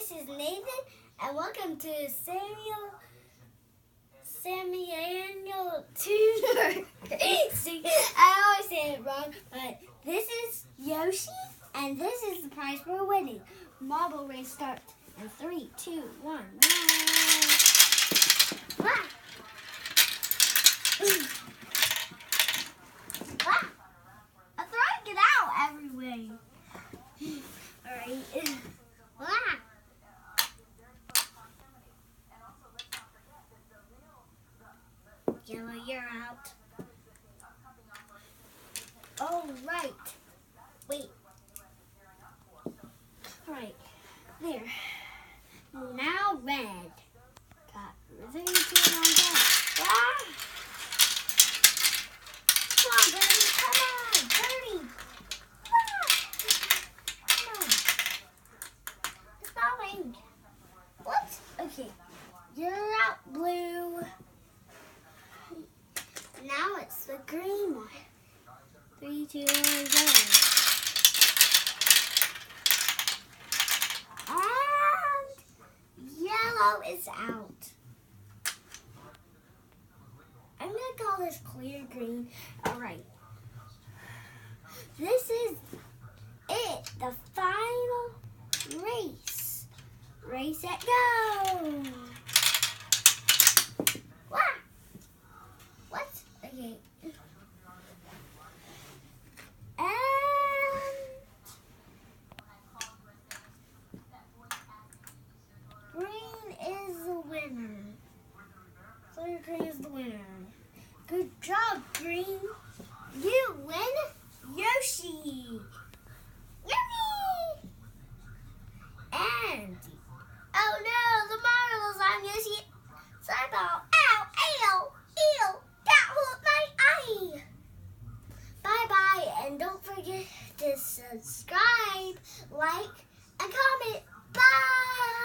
this is Nathan, and welcome to Samuel Tuner. See, I always say it wrong, but this is Yoshi, and this is the prize we're winning. Marble race starts in 3, 2, 1. Ah! Ah! I'm throwing it out everywhere. Alright. Ah! Yellow, you're out. Oh, right. Wait. Right. There. Now red. Got 3, 2, 1, go. Ah! Come on, Birdie. Come on, Birdie. Ah! Come on. It's not raining. What? Okay. You're out, blue. Now it's the green one. 3, 2, 1, go. And yellow is out. I'm going to call this clear green. All right. This is it. The final race. Race it, go. Wow. What? Okay. And green is the winner. Clear green is the winner. Good job, green. You win Yoshi. Yippee! And oh no, the marbles on Yoshi. Eyeball. Ow! Ow! Ew! That hurt my eye. Bye bye, and don't forget to subscribe, like, and comment. Bye.